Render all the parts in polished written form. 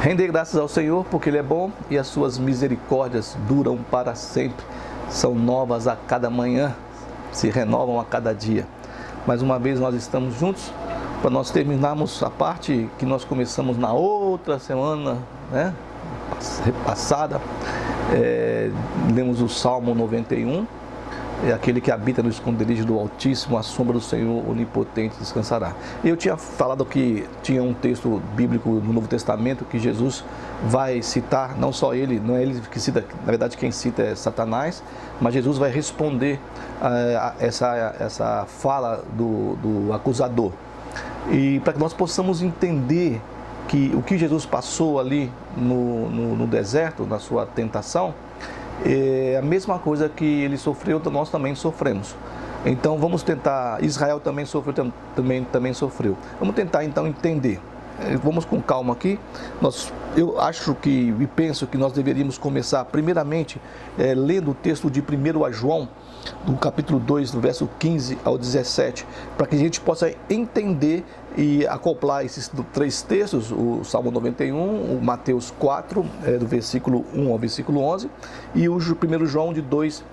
Render graças ao Senhor, porque Ele é bom e as suas misericórdias duram para sempre. São novas a cada manhã, se renovam a cada dia. Mais uma vez nós estamos juntos para nós terminarmos a parte que nós começamos na outra semana, né? Passada. Lemos o Salmo 91. É aquele que habita no esconderijo do Altíssimo, a sombra do Senhor Onipotente descansará. Eu tinha falado que tinha um texto bíblico no Novo Testamento que Jesus vai citar, não só ele, não é ele que cita, na verdade quem cita é Satanás, mas Jesus vai responder a essa fala do acusador. E para que nós possamos entender que o que Jesus passou ali no deserto, na sua tentação, é a mesma coisa que ele sofreu, nós também sofremos. Então vamos tentar, Israel também sofreu, também sofreu. Vamos tentar então entender. Vamos com calma aqui. Eu acho que e penso que nós deveríamos começar primeiramente lendo o texto de 1 João, do capítulo 2, do verso 15 ao 17, para que a gente possa entender e acoplar esses três textos, o Salmo 91, o Mateus 4, do versículo 1 ao versículo 11, e o 1 João de 2,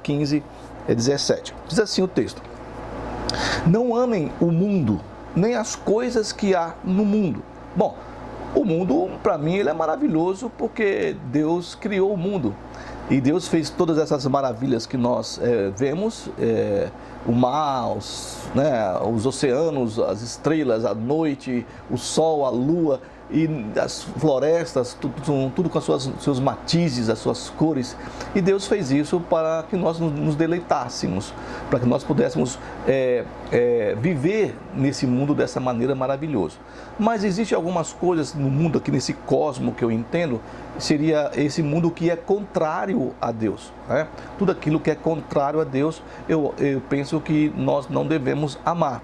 15 a 17. Diz assim o texto: não amem o mundo, nem as coisas que há no mundo. Bom, o mundo, para mim, ele é maravilhoso porque Deus criou o mundo. E Deus fez todas essas maravilhas que nós vemos, o mar, os oceanos, as estrelas, a noite, o sol, a lua e as florestas, tudo com seus matizes, as suas cores. E Deus fez isso para que nós nos deleitássemos, para que nós pudéssemos viver nesse mundo dessa maneira maravilhosa. Mas existem algumas coisas no mundo, aqui nesse cosmo que eu entendo, seria esse mundo que é contrário a Deus, né? Tudo aquilo que é contrário a Deus, eu penso que nós não devemos amar.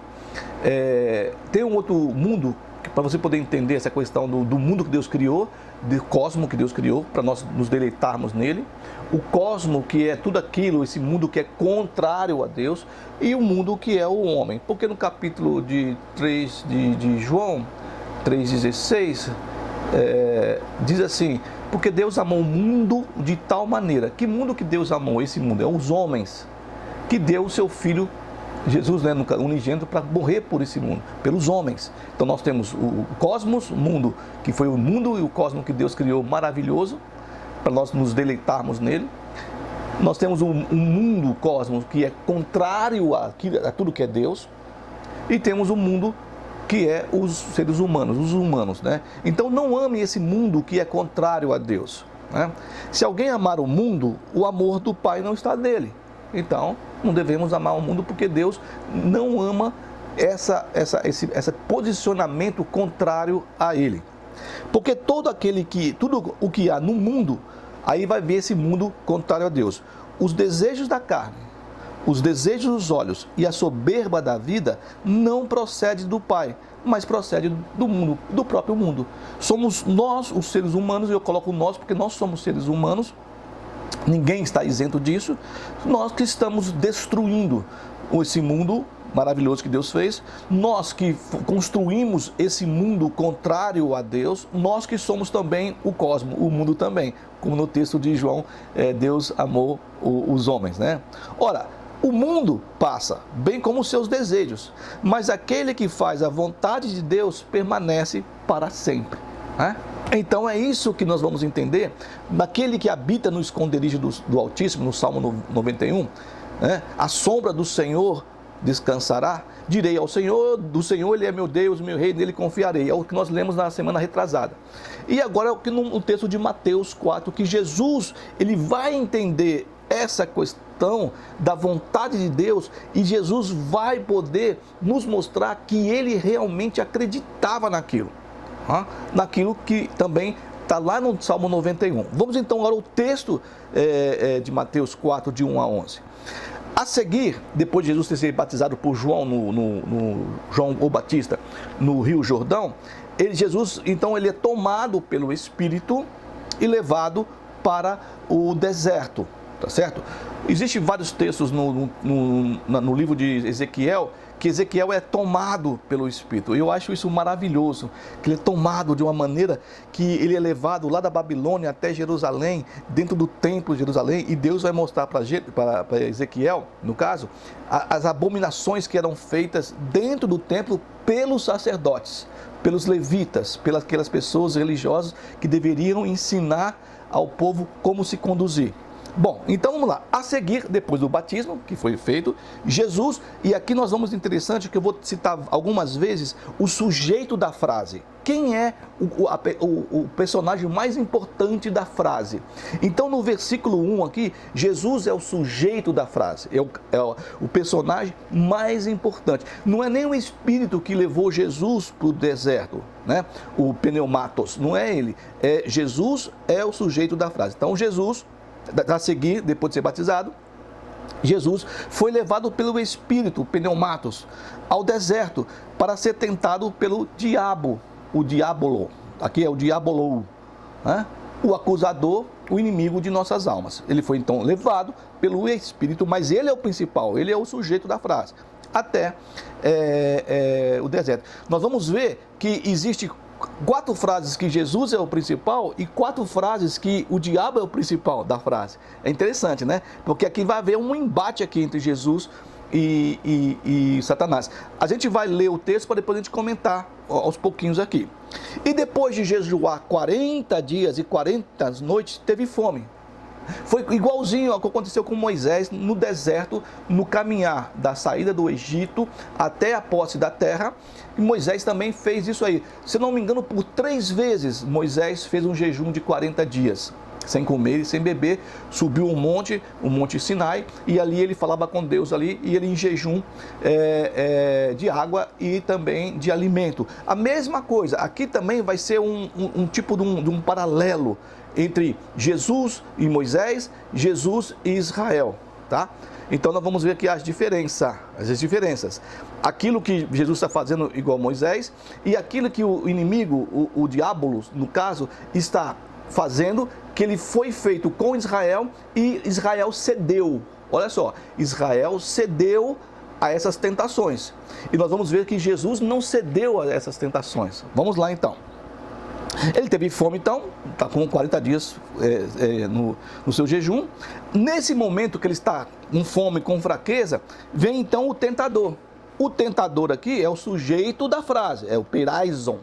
Tem um outro mundo, para você poder entender essa questão do mundo que Deus criou, do cosmo que Deus criou, para nós nos deleitarmos nele. O cosmo, que é tudo aquilo, esse mundo que é contrário a Deus, e o mundo que é o homem. Porque no capítulo 3 de João 3,16, diz assim: porque Deus amou o mundo de tal maneira. Que mundo que Deus amou? Esse mundo é os homens, que deu o seu Filho Jesus, né, unigênito, para morrer por esse mundo, pelos homens. Então nós temos o cosmos, o mundo, que foi o mundo e o cosmos que Deus criou maravilhoso, para nós nos deleitarmos nele. Nós temos um mundo, o cosmos, que é contrário a tudo que é Deus. E temos o mundo que é os seres humanos, os humanos, né? Então não ame esse mundo que é contrário a Deus, né? Se alguém amar o mundo, o amor do Pai não está nele. Então, não devemos amar o mundo, porque Deus não ama esse posicionamento contrário a Ele. Porque tudo o que há no mundo, aí vai ver esse mundo contrário a Deus. Os desejos da carne, os desejos dos olhos e a soberba da vida não procede do Pai, mas procede do mundo, do próprio mundo. Somos nós, os seres humanos, e eu coloco nós porque nós somos seres humanos. Ninguém está isento disso. Nós que estamos destruindo esse mundo maravilhoso que Deus fez, nós que construímos esse mundo contrário a Deus, nós que somos também o cosmo, o mundo também. Como no texto de João, Deus amou os homens, né? Ora, o mundo passa, bem como os seus desejos, mas aquele que faz a vontade de Deus permanece para sempre, né? Então é isso que nós vamos entender daquele que habita no esconderijo do Altíssimo, no Salmo 91, né? A sombra do Senhor descansará. Direi ao Senhor, do Senhor Ele é meu Deus, meu Rei, nele confiarei. É o que nós lemos na semana retrasada. E agora no texto de Mateus 4, que Jesus ele vai entender essa questão da vontade de Deus, e Jesus vai poder nos mostrar que ele realmente acreditava naquilo. Naquilo que também está lá no Salmo 91. Vamos então agora ao texto de Mateus 4, de 1 a 11. A seguir, depois de Jesus ter sido batizado por João, João o Batista, no Rio Jordão, Jesus, então, ele é tomado pelo Espírito e levado para o deserto, tá certo? Existem vários textos no livro de Ezequiel que Ezequiel é tomado pelo Espírito. Eu acho isso maravilhoso, que ele é tomado de uma maneira que ele é levado lá da Babilônia até Jerusalém, dentro do templo de Jerusalém, e Deus vai mostrar para Ezequiel, no caso, as abominações que eram feitas dentro do templo pelos sacerdotes, pelos levitas, pelas aquelas pessoas religiosas que deveriam ensinar ao povo como se conduzir. Bom, então vamos lá. A seguir, depois do batismo, que foi feito, Jesus, e aqui nós vamos interessante, que eu vou citar algumas vezes o sujeito da frase. Quem é o personagem mais importante da frase? Então, no versículo 1 aqui, Jesus é o sujeito da frase, é o personagem mais importante. Não é nem o Espírito que levou Jesus para o deserto, né? O pneumatos, não é ele. Jesus é o sujeito da frase. Então, Jesus, a seguir, depois de ser batizado, Jesus foi levado pelo Espírito, o pneumatos, ao deserto para ser tentado pelo diabo, o diabolo. Aqui é o diabolou, né? O acusador, o inimigo de nossas almas. Ele foi então levado pelo Espírito, mas ele é o principal, ele é o sujeito da frase, até o deserto. Nós vamos ver que existe 4 frases que Jesus é o principal e 4 frases que o diabo é o principal da frase. É interessante, né? Porque aqui vai haver um embate aqui entre Jesus e Satanás. A gente vai ler o texto para depois a gente comentar aos pouquinhos aqui. E depois de jejuar 40 dias e 40 noites, teve fome. Foi igualzinho ao que aconteceu com Moisés no deserto, no caminhar da saída do Egito até a posse da terra. E Moisés também fez isso aí. Se não me engano, por 3 vezes Moisés fez um jejum de 40 dias, sem comer e sem beber, subiu o monte Sinai, e ali ele falava com Deus ali, e ele em jejum de água e também de alimento. A mesma coisa, aqui também vai ser um tipo de um paralelo entre Jesus e Moisés, Jesus e Israel, tá? Então nós vamos ver aqui as diferenças. Aquilo que Jesus está fazendo igual a Moisés e aquilo que o inimigo, o diabo, no caso, está fazendo, que ele foi feito com Israel e Israel cedeu. Olha só, Israel cedeu a essas tentações. E nós vamos ver que Jesus não cedeu a essas tentações. Vamos lá então. Ele teve fome, então, está com 40 dias no seu jejum. Nesse momento que ele está com fome, com fraqueza, vem então o tentador. O tentador aqui é o sujeito da frase, é o Peiraison,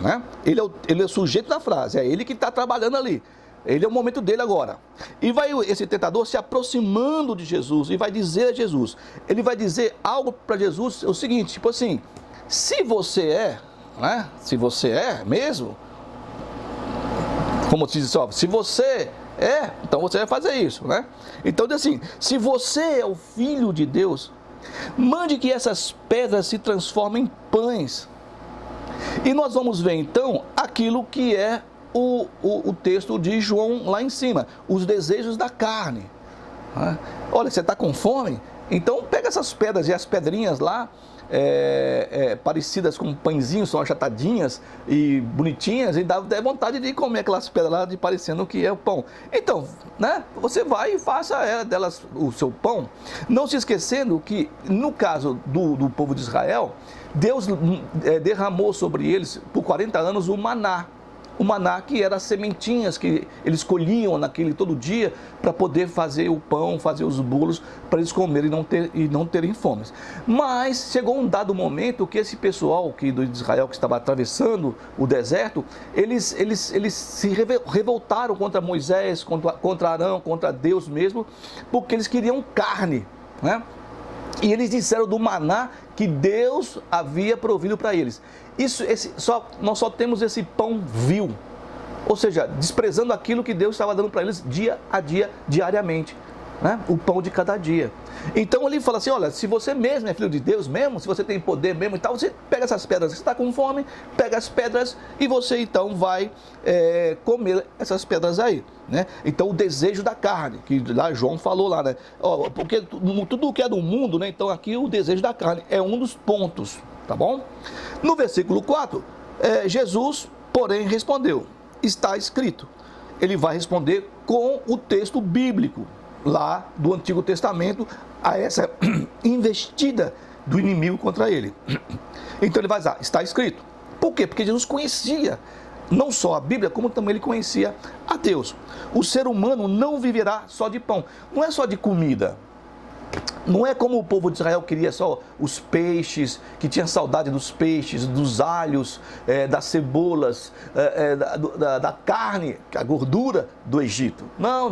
né? Ele é o sujeito da frase, é ele que está trabalhando ali. Ele é o momento dele agora. E vai esse tentador se aproximando de Jesus e vai dizer a Jesus, ele vai dizer algo para Jesus, é o seguinte, tipo assim, se você é, né? Se você é mesmo, como diz só, se você então você vai fazer isso, né? Então diz assim, se você é o Filho de Deus, mande que essas pedras se transformem em pães. E nós vamos ver então aquilo que é o texto de João lá em cima, os desejos da carne, né? Olha, você está com fome? Então pega essas pedras e as pedrinhas lá, parecidas com pãezinhos, são achatadinhas e bonitinhas, e dá até vontade de comer aquelas pedras lá, de parecendo que é o pão. Então, né, você vai e faça delas o seu pão, não se esquecendo que no caso do povo de Israel, Deus derramou sobre eles por 40 anos o maná. O maná, que era as sementinhas que eles colhiam todo dia para poder fazer o pão, fazer os bolos, para eles comerem e não terem fome. Mas chegou um dado momento que esse pessoal de Israel que estava atravessando o deserto, eles se revoltaram contra Moisés, contra Arão, contra Deus mesmo, porque eles queriam carne, né? E eles disseram do maná que Deus havia provido para eles. Nós só temos esse pão vil, ou seja, desprezando aquilo que Deus estava dando para eles dia a dia, diariamente, né? O pão de cada dia. Então ele fala assim, olha, se você mesmo é filho de Deus mesmo, se você tem poder mesmo e tal, você pega essas pedras, você está com fome, pega as pedras e você então vai comer essas pedras aí, né? Então o desejo da carne, que lá João falou lá, né? Porque tudo o que é do mundo, né? Então aqui o desejo da carne é um dos pontos, tá bom? No versículo 4, Jesus, porém, respondeu, está escrito. Ele vai responder com o texto bíblico lá do Antigo Testamento, a essa investida do inimigo contra ele. Então ele vai dizer, está escrito. Por quê? Porque Jesus conhecia não só a Bíblia, como também ele conhecia a Deus. O ser humano não viverá só de pão. Não é só de comida. Não é como o povo de Israel queria só os peixes, que tinha saudade dos peixes, dos alhos, das cebolas, da carne, a gordura do Egito. Não.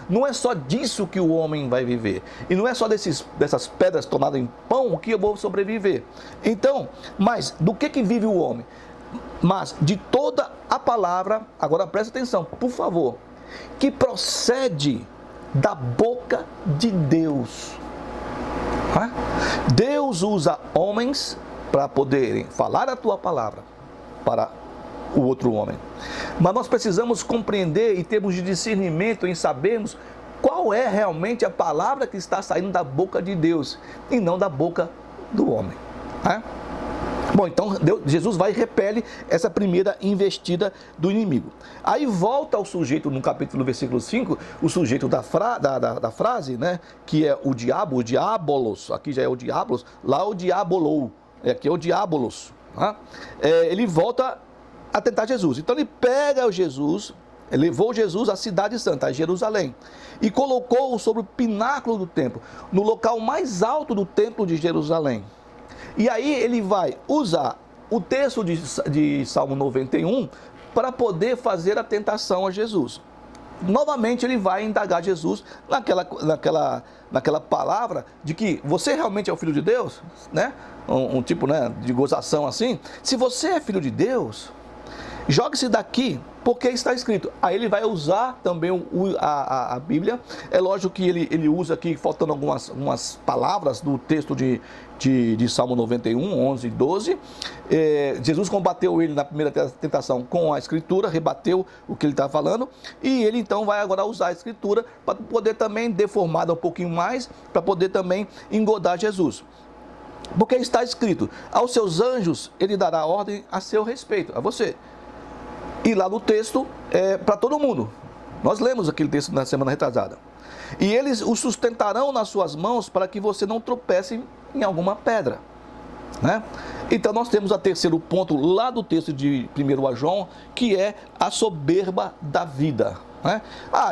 Não é só disso que o homem vai viver. E não é só dessas pedras tornadas em pão que eu vou sobreviver. Então, mas do que vive o homem? Mas de toda a palavra, agora presta atenção, por favor, que procede da boca de Deus. Deus usa homens para poderem falar a tua palavra para o outro homem. Mas nós precisamos compreender e termos de discernimento em sabermos qual é realmente a palavra que está saindo da boca de Deus e não da boca do homem. Bom, então Jesus vai e repele essa primeira investida do inimigo. Aí volta ao sujeito no capítulo, versículo 5, o sujeito da frase, né? Que é o diabo, o diabolos, aqui já é o diabolos, lá o diabolou, aqui é o diabolos. Ele volta a tentar Jesus. Então ele pega Jesus, levou Jesus à cidade santa, a Jerusalém, e colocou-o sobre o pináculo do templo, no local mais alto do templo de Jerusalém. E aí ele vai usar o texto de Salmo 91 para poder fazer a tentação a Jesus. Novamente ele vai indagar Jesus naquela palavra de que você realmente é o Filho de Deus, né? Um tipo, né, de gozação assim. Se você é Filho de Deus, jogue-se daqui, porque está escrito. Aí ele vai usar também a Bíblia. É lógico que ele usa aqui, faltando algumas palavras do texto de Salmo 91, 11 e 12. Jesus combateu ele na primeira tentação com a Escritura, rebateu o que ele está falando. E ele então vai agora usar a Escritura para poder também deformar um pouquinho mais, para poder também engodar Jesus. Porque está escrito, aos seus anjos ele dará ordem a seu respeito, a você. E lá no texto, para todo mundo. Nós lemos aquele texto na semana retrasada. E eles o sustentarão nas suas mãos para que você não tropece em alguma pedra. Né? Então nós temos o terceiro ponto lá do texto de 1 João, que é a soberba da vida. Né?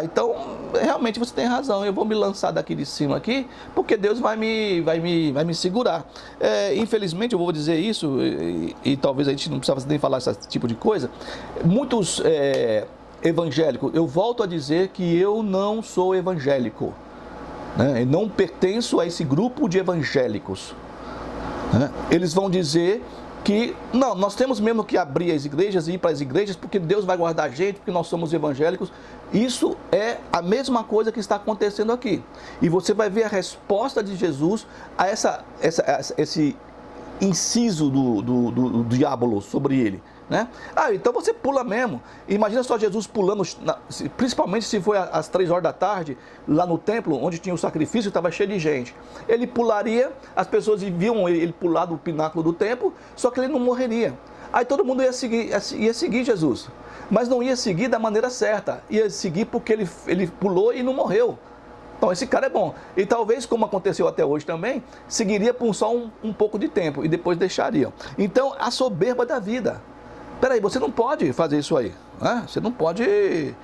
Então realmente você tem razão, eu vou me lançar daqui de cima aqui, porque Deus vai me segurar. Infelizmente eu vou dizer isso, e talvez a gente não precisa nem falar esse tipo de coisa. Muitos evangélicos, eu volto a dizer que eu não sou evangélico, né? Eu não pertenço a esse grupo de evangélicos, né? Eles vão dizer que não, nós temos mesmo que abrir as igrejas e ir para as igrejas, porque Deus vai guardar a gente, porque nós somos evangélicos. Isso é a mesma coisa que está acontecendo aqui. E você vai ver a resposta de Jesus a esse inciso do diabo sobre ele. Né? Então você pula mesmo. Imagina só Jesus pulando, principalmente se foi às 3 horas da tarde, lá no templo, onde tinha o sacrifício, estava cheio de gente. Ele pularia, as pessoas viam ele pular do pináculo do templo, só que ele não morreria. Aí todo mundo ia seguir Jesus, mas não ia seguir da maneira certa, ia seguir porque ele pulou e não morreu. Então esse cara é bom. E talvez, como aconteceu até hoje também, seguiria por só um pouco de tempo e depois deixaria. Então a soberba da vida. Peraí, você não pode fazer isso aí, né? Você não pode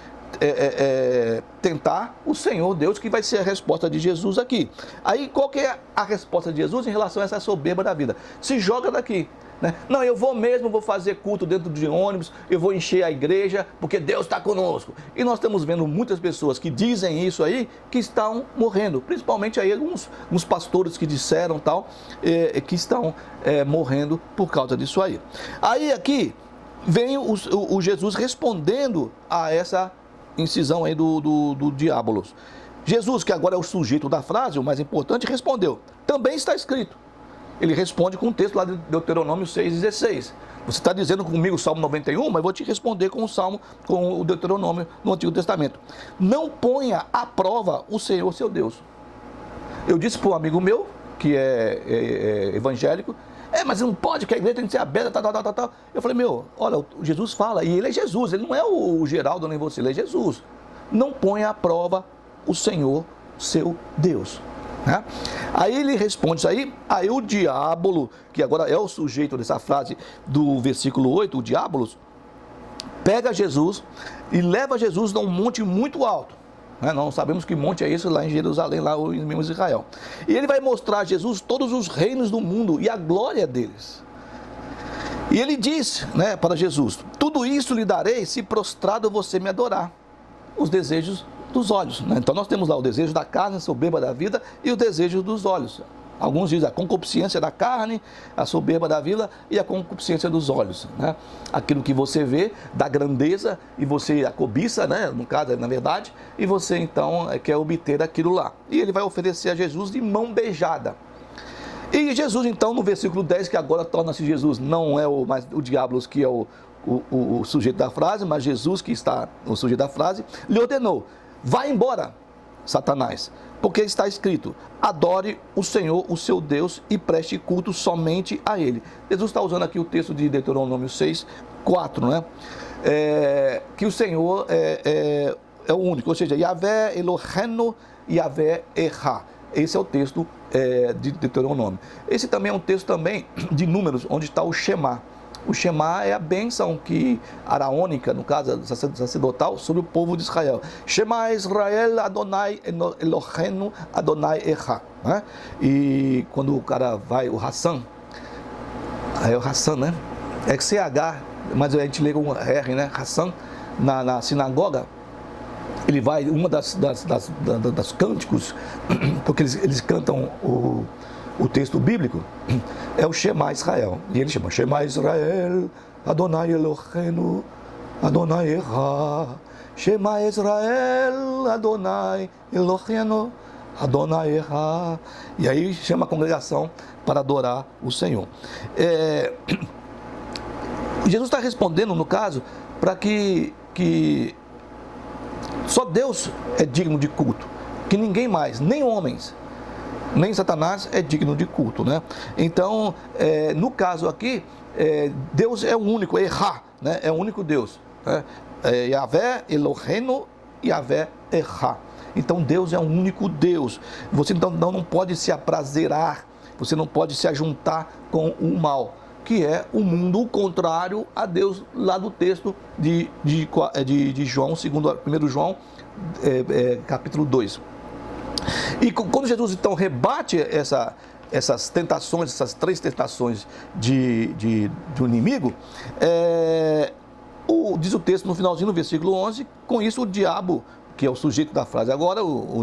tentar o Senhor Deus, que vai ser a resposta de Jesus aqui. Aí qual que é a resposta de Jesus em relação a essa soberba da vida? Se joga daqui, né? Não, eu vou fazer culto dentro de ônibus, eu vou encher a igreja, porque Deus está conosco. E nós estamos vendo muitas pessoas que dizem isso aí, que estão morrendo, principalmente aí alguns pastores que disseram tal, que estão morrendo por causa disso aí. Aí aqui vem o Jesus respondendo a essa incisão aí do diabolos. Jesus, que agora é o sujeito da frase, o mais importante, respondeu. Também está escrito. Ele responde com o texto lá de Deuteronômio 6,16. Você está dizendo comigo o Salmo 91, mas eu vou te responder com o Deuteronômio no Antigo Testamento. Não ponha à prova o Senhor, seu Deus. Eu disse para um amigo meu, que é evangélico, mas não pode, que a igreja tem que ser aberta, tal. Eu falei, olha, Jesus fala, e ele é Jesus, ele não é o Geraldo nem você, ele é Jesus. Não ponha à prova o Senhor, seu Deus. né? Aí ele responde isso aí o diabo, que agora é o sujeito dessa frase do versículo 8, o diabolos, pega Jesus e leva Jesus num monte muito alto. Não sabemos que monte é esse lá em Jerusalém, lá em mesmo Israel. E ele vai mostrar a Jesus todos os reinos do mundo e a glória deles. E ele diz, né, para Jesus: tudo isso lhe darei se prostrado você me adorar. Os desejos dos olhos, né? Então nós temos lá o desejo da carne, a soberba da vida, e o desejo dos olhos. Alguns dizem a concupiscência da carne, a soberba da vida e a concupiscência dos olhos, né? Aquilo que você vê da grandeza e você a cobiça, né? No caso, na verdade, e você então quer obter aquilo lá. E ele vai oferecer a Jesus de mão beijada. E Jesus então no versículo 10, que agora torna-se Jesus, não é mais o diabolos que é o sujeito da frase, mas Jesus que está o sujeito da frase, lhe ordenou: vá embora, Satanás, porque está escrito: adore o Senhor, o seu Deus, e preste culto somente a Ele. Jesus está usando aqui o texto de Deuteronômio 6, 4, né? Que o Senhor é o único, ou seja, Yahvé Elohenu, Yahvé Erra. Esse é o texto de Deuteronômio. Esse também é um texto também de Números, onde está o Shema. O Shema é a bênção que araônica, no caso sacerdotal, sobre o povo de Israel. Shema Israel Adonai Elohenu Adonai Erra, né? E quando o cara vai, o Hassan, é o Hassan, né? É que CH, mas a gente lê com R, né? Hassan, na sinagoga, ele vai, uma das cânticos, porque eles cantam o texto bíblico, é o Shema Israel. E ele chama Shema Israel, Adonai Elohenu, Adonai Erra. Shema Israel, Adonai Elohenu, Adonai Erra. E aí chama a congregação para adorar o Senhor. Jesus está respondendo, no caso, para que só Deus é digno de culto, que ninguém mais, nem homens, nem Satanás é digno de culto, né? Então, no caso aqui, Deus é o único, Erra, né? É o único Deus, né? Yahvé Elohenu, Yahvé Erra. Então Deus é um único Deus. Você então não pode se aprazerar, você não pode se ajuntar com o mal, que é o mundo contrário a Deus, lá do texto de João, segundo 1 João, capítulo 2. E quando Jesus então rebate essas tentações, essas três tentações do inimigo, diz o texto no finalzinho, no versículo 11, com isso o diabo, que é o sujeito da frase agora, o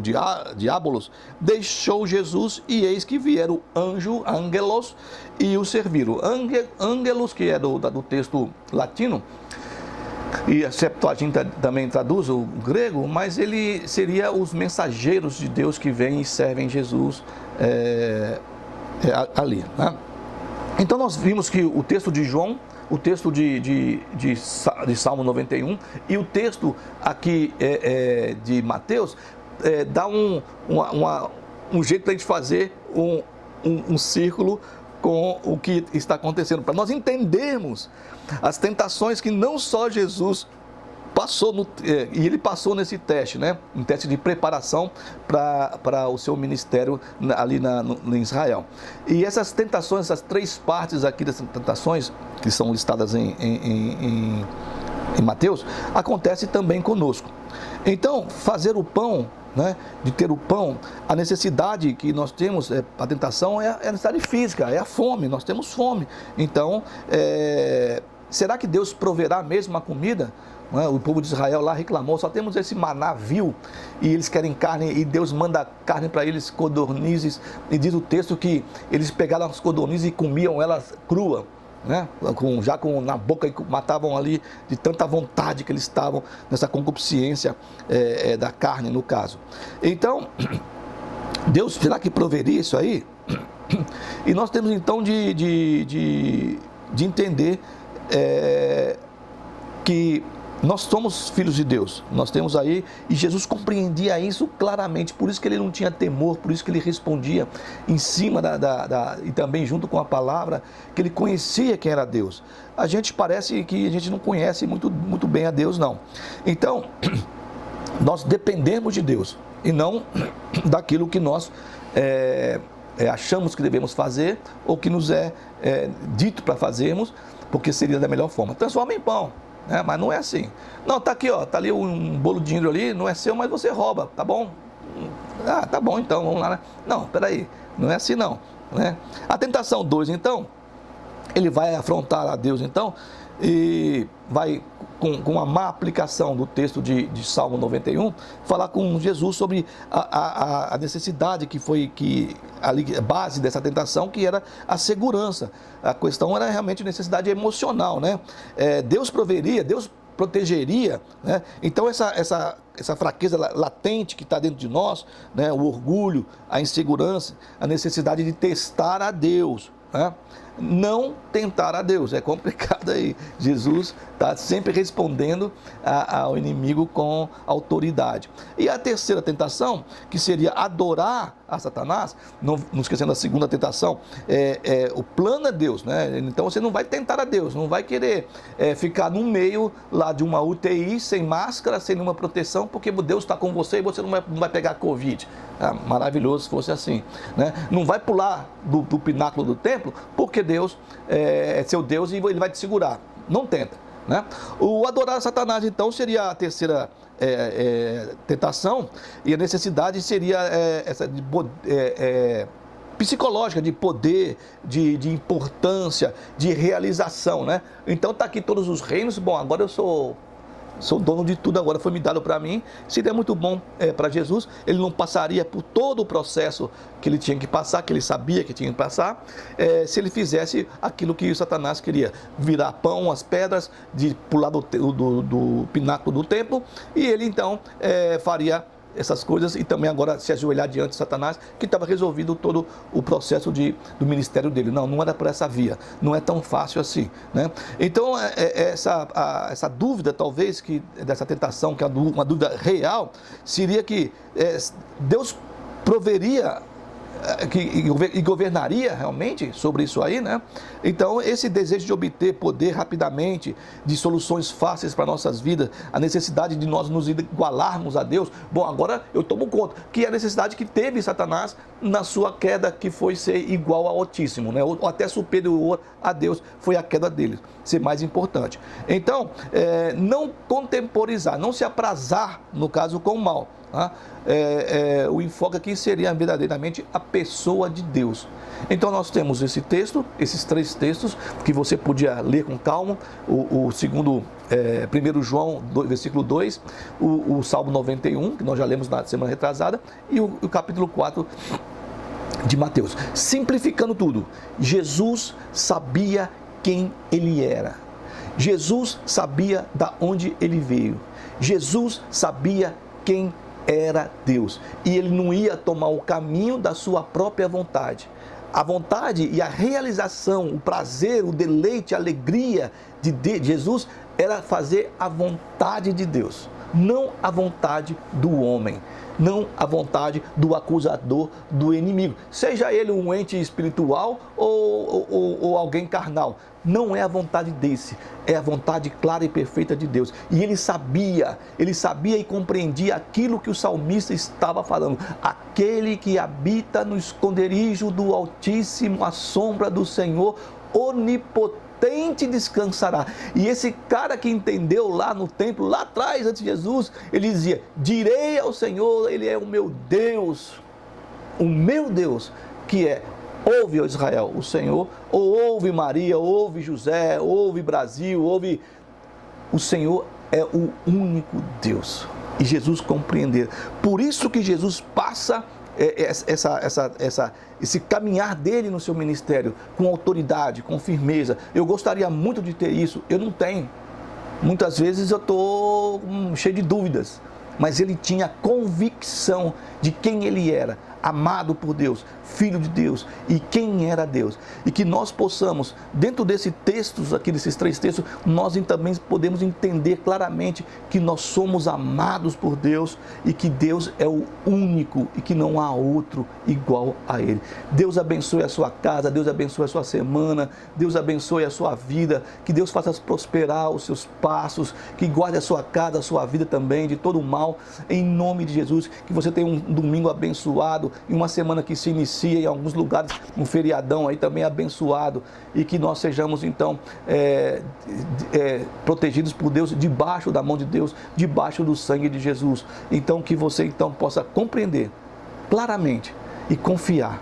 diabolos, deixou Jesus, e eis que vieram angelos, e o serviram. Angelos, que é do texto latino, e a Septuaginta também traduz o grego, mas ele seria os mensageiros de Deus que vêm e servem Jesus ali, né? Então nós vimos que o texto de João, o texto de Salmo 91 e o texto aqui de Mateus dá um jeito para a gente fazer um círculo com o que está acontecendo, para nós entendermos as tentações que não só Jesus passou, e ele passou nesse teste, né? Um teste de preparação para o seu ministério ali em Israel. E essas tentações, essas três partes aqui dessas tentações, que são listadas em Mateus, acontece também conosco. Então, fazer o pão, né, de ter o pão, a necessidade que nós temos, a tentação é a necessidade física, é a fome, nós temos fome. Então, será que Deus proverá mesmo a comida? O povo de Israel lá reclamou, só temos esse maná vil, e eles querem carne, e Deus manda carne para eles, codornizes, e diz o texto que eles pegaram as codornizes e comiam elas crua, né? Já na boca, e matavam ali de tanta vontade que eles estavam nessa concupiscência da carne, no caso. Então, Deus, será que proveria isso aí? E nós temos então de entender que nós somos filhos de Deus, nós temos aí, e Jesus compreendia isso claramente, por isso que ele não tinha temor, por isso que ele respondia em cima e também junto com a palavra, que ele conhecia quem era Deus. A gente parece que a gente não conhece muito bem a Deus, não. Então, nós dependemos de Deus, e não daquilo que nós achamos que devemos fazer, ou que nos é dito para fazermos, porque seria da melhor forma. Transforma em pão, né? Mas não é assim. Não, tá aqui, ó, tá ali um bolo de dinheiro ali, não é seu, mas você rouba, tá bom? Ah, tá bom então, vamos lá, né? Não, peraí, não é assim não, né? A tentação 2, então, ele vai afrontar a Deus, então, e vai, com a má aplicação do texto de Salmo 91, falar com Jesus sobre a necessidade a base dessa tentação, que era a segurança. A questão era realmente necessidade emocional, né? Deus proveria, Deus protegeria, né? Então essa fraqueza latente que está dentro de nós, né? O orgulho, a insegurança, a necessidade de testar a Deus, né? Não tentar a Deus, é complicado aí. Jesus está sempre respondendo ao inimigo com autoridade. E a terceira tentação, que seria adorar a Satanás, não esquecendo a segunda tentação, o plano é Deus, né? Então você não vai tentar a Deus, não vai querer ficar no meio lá de uma UTI, sem máscara, sem nenhuma proteção, porque Deus está com você e você não vai pegar Covid. Maravilhoso se fosse assim, né? Não vai pular do pináculo do templo, porque Deus é seu Deus e ele vai te segurar. Não tenta, né? O adorar a Satanás, então, seria a terceira tentação, e a necessidade seria essa psicológica, de poder, de importância, de realização, né? Então tá aqui todos os reinos. Bom, agora eu sou dono de tudo, agora foi me dado para mim. Seria muito bom para Jesus. Ele não passaria por todo o processo que ele tinha que passar, que ele sabia que tinha que passar, se ele fizesse aquilo que o Satanás queria: virar pão as pedras, de pular do pináculo do templo, e ele então faria essas coisas, e também agora se ajoelhar diante de Satanás, que estava resolvido todo o processo do ministério dele. Não era por essa via, não é tão fácil assim, né? Então essa dúvida, talvez, dessa tentação, que é uma dúvida real, seria que Deus proveria e governaria realmente sobre isso aí, né? Então, esse desejo de obter poder rapidamente, de soluções fáceis para nossas vidas, a necessidade de nós nos igualarmos a Deus. Bom, agora eu tomo conta que é a necessidade que teve Satanás na sua queda, que foi ser igual ao Altíssimo, né? Ou até superior a Deus, foi a queda dele, ser mais importante. Então, não contemporizar, não se aprazar, no caso, com o mal. O enfoque aqui seria verdadeiramente a pessoa de Deus. Então nós temos esse texto, esses três textos, que você podia ler com calma: o segundo, 1 João, versículo 2, o Salmo 91, que nós já lemos na semana retrasada, e o capítulo 4 de Mateus. Simplificando tudo, Jesus sabia quem ele era. Jesus sabia da onde ele veio. Jesus sabia quem era Deus, e ele não ia tomar o caminho da sua própria vontade. A vontade e a realização, o prazer, o deleite, a alegria de Jesus era fazer a vontade de Deus, não a vontade do homem, não a vontade do acusador, do inimigo, seja ele um ente espiritual ou alguém carnal. Não é a vontade desse, é a vontade clara e perfeita de Deus. E ele sabia e compreendia aquilo que o salmista estava falando: aquele que habita no esconderijo do Altíssimo, à sombra do Senhor onipotente descansará. E esse cara que entendeu lá no templo, lá atrás, antes de Jesus, ele dizia: direi ao Senhor, ele é o meu Deus, que é: ouve, ó Israel, o Senhor, ou ouve Maria, ouve José, ouve Brasil, ouve. O Senhor é o único Deus. E Jesus compreendeu. Por isso que Jesus passa esse caminhar dele no seu ministério com autoridade, com firmeza. Eu gostaria muito de ter isso, eu não tenho. Muitas vezes eu estou cheio de dúvidas, mas ele tinha convicção de quem ele era, amado por Deus, filho de Deus, e quem era Deus. E que nós possamos, dentro desses textos aqui, desses três textos, nós também podemos entender claramente que nós somos amados por Deus e que Deus é o único e que não há outro igual a Ele. Deus abençoe a sua casa, Deus abençoe a sua semana, Deus abençoe a sua vida, que Deus faça prosperar os seus passos, que guarde a sua casa, a sua vida também de todo o mal, em nome de Jesus. Que você tenha um domingo abençoado, abençoado, em uma semana que se inicia em alguns lugares, um feriadão aí também abençoado, e que nós sejamos então protegidos por Deus, debaixo da mão de Deus, debaixo do sangue de Jesus. Então que você então possa compreender claramente e confiar,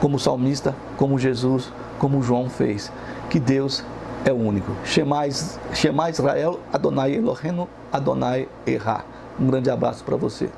como o salmista, como Jesus, como João fez, que Deus é o único. Shema Israel, Adonai Eloheinu, Adonai Erra. Um grande abraço para você.